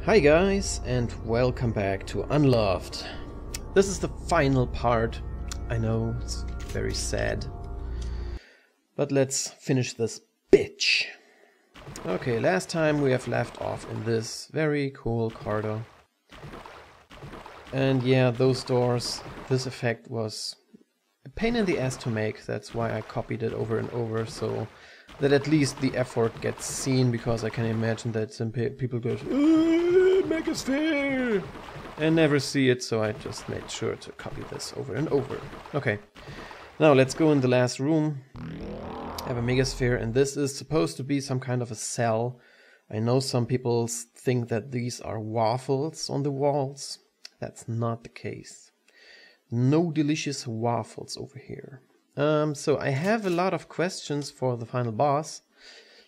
Hi guys, and welcome back to Unloved. This is the final part. I know, it's very sad. But let's finish this bitch. Okay, last time we have left off in this very cool corridor. And yeah, those doors, this effect was a pain in the ass to make. That's why I copied it over and over, so that at least the effort gets seen, because I can imagine that some people go, Megasphere! And never see it, so I just made sure to copy this over and over. Okay, now let's go in the last room. I have a Megasphere, and this is supposed to be some kind of a cell. I know some people think that these are waffles on the walls. That's not the case. No delicious waffles over here. So I have a lot of questions for the final boss,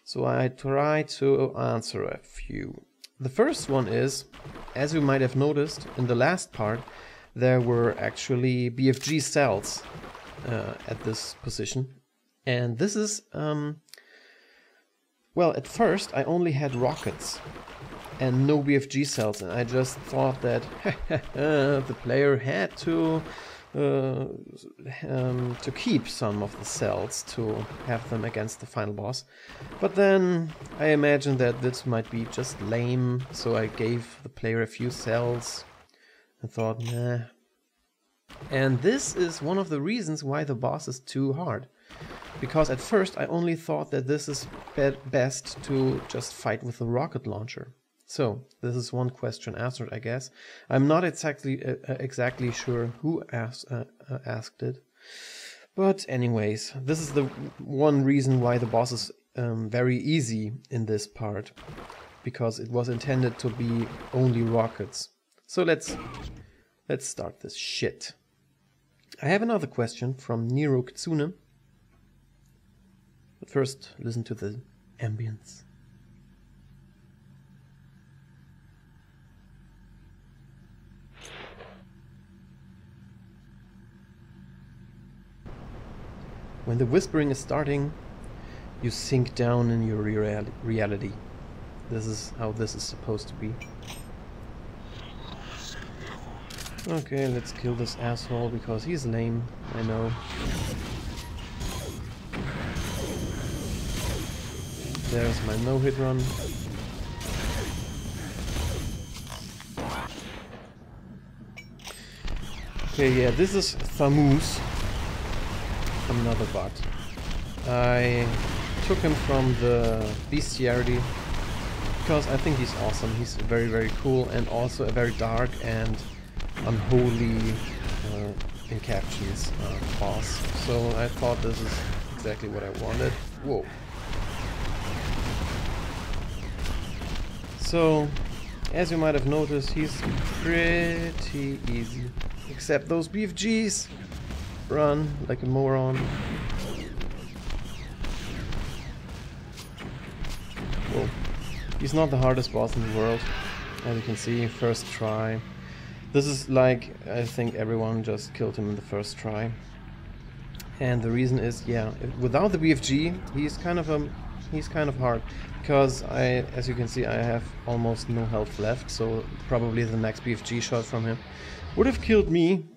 so I try to answer a few. The first one is, as you might have noticed in the last part, there were actually BFG cells at this position. And this is, well, at first I only had rockets and no BFG cells, and I just thought that the player had to keep some of the cells to have them against the final boss. But then I imagined that this might be just lame, so I gave the player a few cells and thought, nah. And this is one of the reasons why the boss is too hard. Because at first I only thought that this is best to just fight with a rocket launcher. So, this is one question answered, I guess. I'm not exactly sure who asked it. But anyways, this is the one reason why the boss is very easy in this part. Because it was intended to be only rockets. So let's start this shit. I have another question from Nero Kitsune. But first, listen to the ambience. When the whispering is starting, you sink down in your reality. This is how this is supposed to be. Okay, let's kill this asshole because he's lame, I know. There's my no-hit run. Okay, yeah, this is Thamuz. Another bot. I took him from the bestiarity because I think he's awesome. He's very, very cool, and also a very dark and unholy in captions boss. So I thought this is exactly what I wanted. Whoa. So, as you might have noticed, he's pretty easy. Except those BFGs. Run like a moron. Whoa. He's not the hardest boss in the world. As you can see, first try. This is like, I think everyone just killed him in the first try. And the reason is, yeah, without the BFG, he's kind of hard. Because as you can see, I have almost no health left, so probably the next BFG shot from him would have killed me.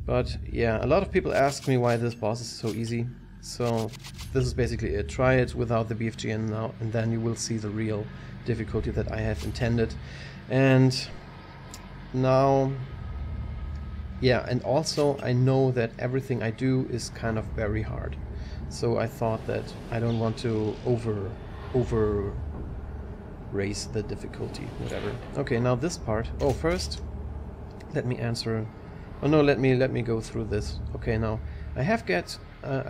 But yeah, a lot of people ask me why this boss is so easy. So this is basically it. Try it without the BFG and then you will see the real difficulty that I have intended. And now, yeah, and also I know that everything I do is kind of very hard. So I thought that I don't want to over raise the difficulty, whatever. Okay, now this part. Oh, first let me answer. Oh no, let me go through this. Okay, now I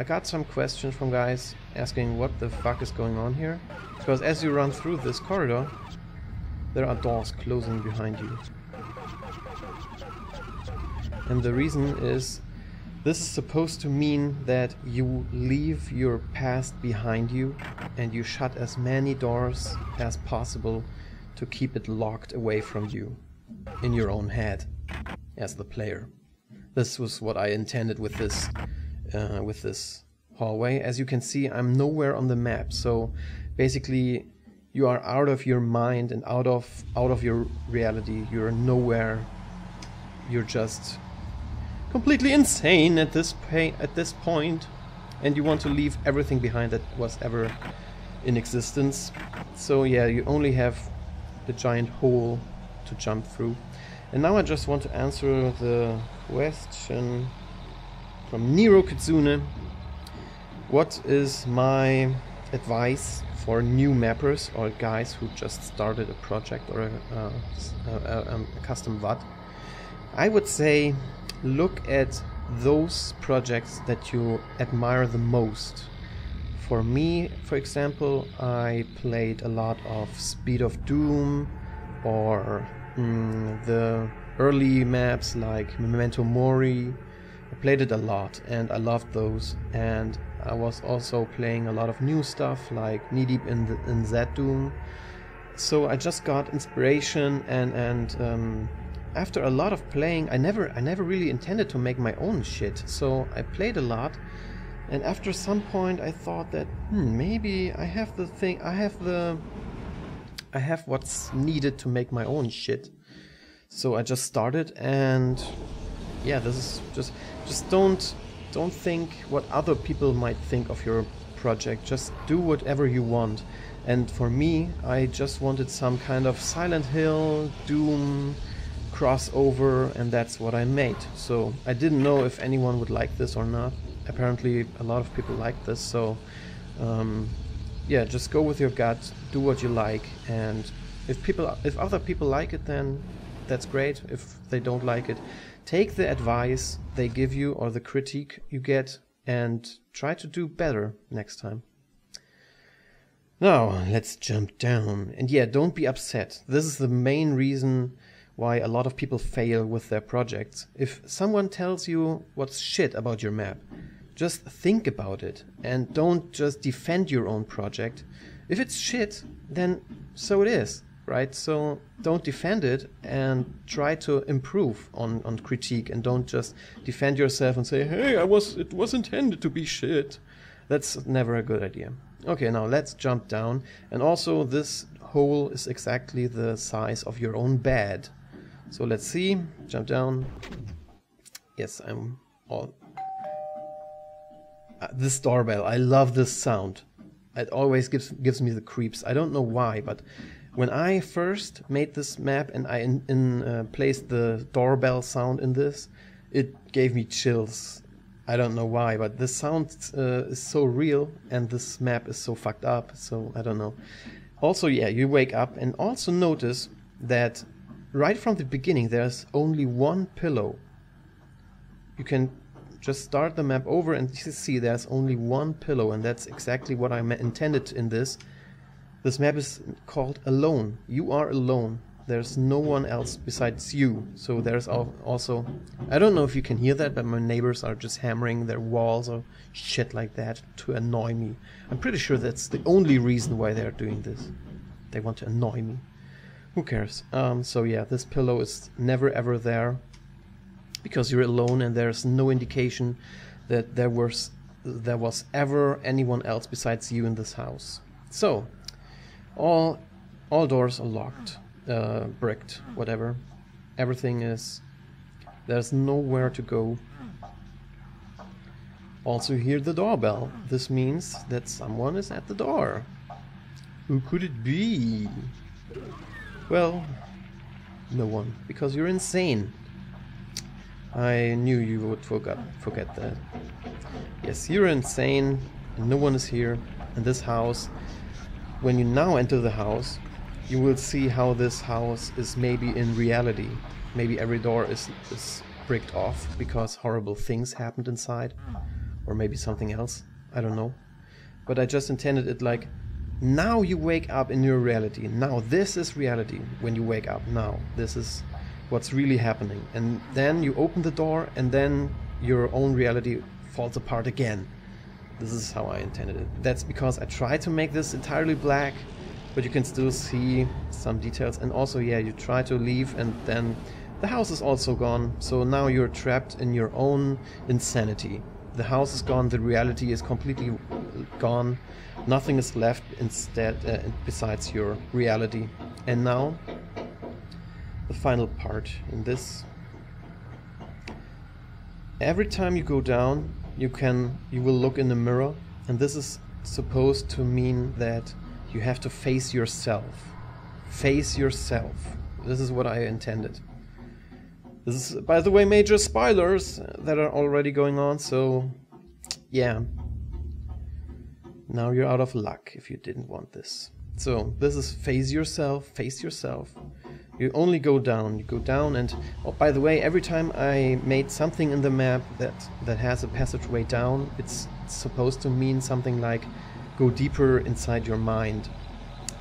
got some questions from guys asking what the fuck is going on here, because as you run through this corridor, there are doors closing behind you. And the reason is, this is supposed to mean that you leave your past behind you and you shut as many doors as possible to keep it locked away from you in your own head as the player. This was what I intended with this hallway. As you can see, I'm nowhere on the map, so basically you are out of your mind and out of your reality. You're nowhere. You're just completely insane at this point, and you want to leave everything behind that was ever in existence. So yeah, you only have the giant hole to jump through. And now I just want to answer the question from Nero Kitsune. What is my advice for new mappers or guys who just started a project or a custom VOD? I would say look at those projects that you admire the most. For me, for example, I played a lot of Speed of Doom or the early maps like Memento Mori. I played it a lot and I loved those, and I was also playing a lot of new stuff like knee deep in that Doom. So I just got inspiration, and after a lot of playing, I never really intended to make my own shit. So I played a lot, and after some point I thought that maybe I have the thing, I have what's needed to make my own shit. So I just started, and yeah, this is just don't think what other people might think of your project. Just do whatever you want. And for me, I just wanted some kind of Silent Hill, Doom crossover, and that's what I made. So I didn't know if anyone would like this or not. Apparently a lot of people like this, so yeah, just go with your gut, do what you like, and if other people like it, then that's great. If they don't like it, take the advice they give you or the critique you get and try to do better next time. Now, let's jump down. And yeah, don't be upset. This is the main reason why a lot of people fail with their projects. If someone tells you what's shit about your map, just think about it and don't just defend your own project. If it's shit, then so it is. Right, so don't defend it and try to improve on critique, and don't just defend yourself and say, hey, it was intended to be shit. That's never a good idea. Okay, now let's jump down. And also this hole is exactly the size of your own bed. So let's see, jump down. Yes, I'm all... this doorbell, I love this sound. It always gives me the creeps. I don't know why, but when I first made this map and I placed the doorbell sound in this, it gave me chills. I don't know why, but this sound is so real, and this map is so fucked up, so I don't know. Also, yeah, you wake up, and also notice that right from the beginning there's only one pillow. You can just start the map over and you see there's only one pillow, and that's exactly what I intended in this. This map is called Alone. You are alone. There's no one else besides you. So there's also... I don't know if you can hear that, but my neighbors are just hammering their walls or shit like that to annoy me. I'm pretty sure that's the only reason why they're doing this. They want to annoy me. Who cares? So yeah, this pillow is never ever there, because you're alone and there's no indication that there was ever anyone else besides you in this house. So all doors are locked, bricked, whatever. Everything is... there's nowhere to go. Also hear the doorbell. This means that someone is at the door. Who could it be? Well, no one, because you're insane. I knew you would forget that. Yes, you're insane, and no one is here in this house. When you now enter the house, you will see how this house is maybe in reality. Maybe every door is bricked off because horrible things happened inside. Or maybe something else. I don't know. But I just intended it like, now you wake up in your reality. Now this is reality when you wake up. Now this is what's really happening. And then you open the door, and then your own reality falls apart again. This is how I intended it. That's because I tried to make this entirely black, but you can still see some details. And also, yeah, you try to leave, and then the house is also gone. So now you're trapped in your own insanity. The house is gone, the reality is completely gone, Nothing is left instead besides your reality. And now, the final part in this. Every time you go down, you will look in the mirror, and this is supposed to mean that you have to face yourself. Face yourself. This is what I intended. This is, by the way, major spoilers that are already going on, so yeah. Now you're out of luck if you didn't want this. So this is face yourself, face yourself. You only go down, and oh, by the way, every time I made something in the map that has a passageway down, it's supposed to mean something like go deeper inside your mind.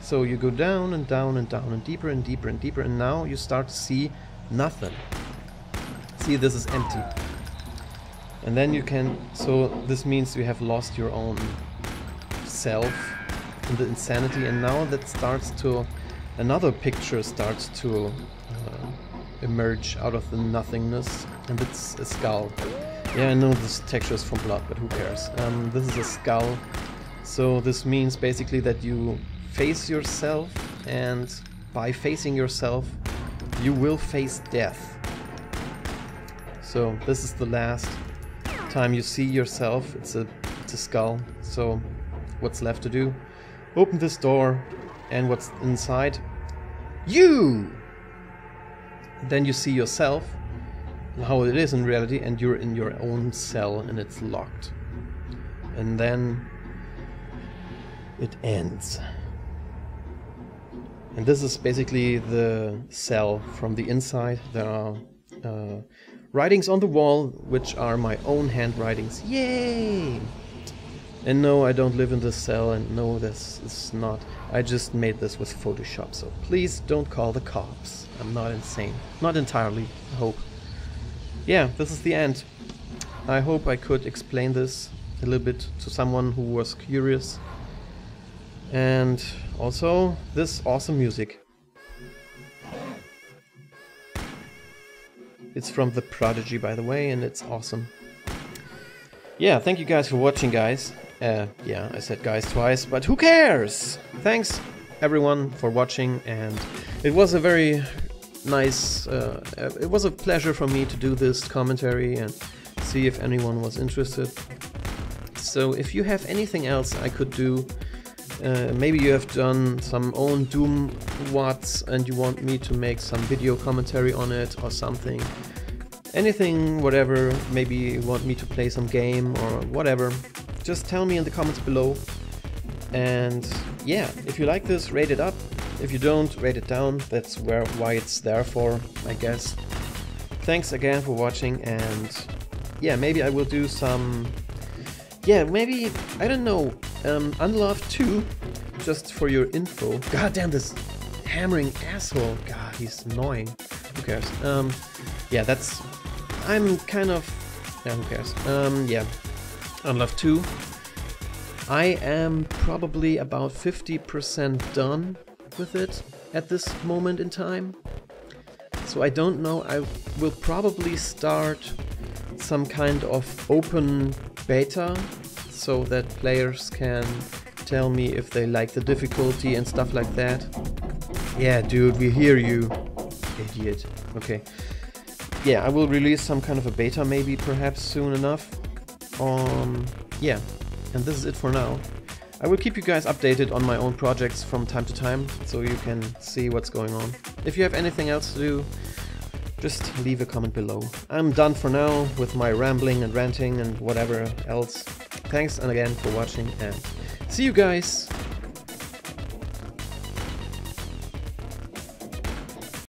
So you go down and down and down and deeper and deeper and deeper, and now you start to see nothing. See, this is empty. And then you can, so this means you have lost your own self in the insanity, and now that starts to, another picture starts to emerge out of the nothingness, and it's a skull. Yeah, I know this texture is from blood, but who cares? This is a skull, so this means basically that you face yourself, and by facing yourself, you will face death. So this is the last time you see yourself. It's a skull. So what's left to do? Open this door, and what's inside? You! Then you see yourself, how it is in reality, and you're in your own cell, and it's locked. And then it ends. And this is basically the cell from the inside. There are writings on the wall, which are my own handwritings. Yay! And no, I don't live in this cell, and no, this is not. I just made this with Photoshop, so please don't call the cops. I'm not insane. Not entirely, I hope. Yeah, this is the end. I hope I could explain this a little bit to someone who was curious. And also, this awesome music. It's from The Prodigy, by the way, and it's awesome. Yeah, thank you guys for watching, guys. Yeah, I said guys twice, but who cares? Thanks, everyone, for watching, and it was a very nice... it was a pleasure for me to do this commentary and see if anyone was interested. So if you have anything else I could do, maybe you have done some own Doom watts and you want me to make some video commentary on it or something. Anything, whatever, maybe you want me to play some game or whatever, just tell me in the comments below. And yeah, if you like this, rate it up. If you don't, rate it down. That's why it's there for, I guess. Thanks again for watching, and yeah, maybe I will do some... Yeah, maybe, I don't know, Unloved 2, just for your info. God damn, this hammering asshole. God, he's annoying. Who cares? Yeah, that's... I'm kind of... Yeah, who cares? Yeah. Unloved 2. I am probably about 50% done with it at this moment in time. So I don't know, I will probably start some kind of open beta so that players can tell me if they like the difficulty and stuff like that. Yeah, dude, we hear you, idiot. Okay. Yeah, I will release some kind of a beta maybe perhaps soon enough. Yeah, and this is it for now. I will keep you guys updated on my own projects from time to time, so you can see what's going on. If you have anything else to do, just leave a comment below. I'm done for now with my rambling and ranting and whatever else. Thanks and again for watching, and see you guys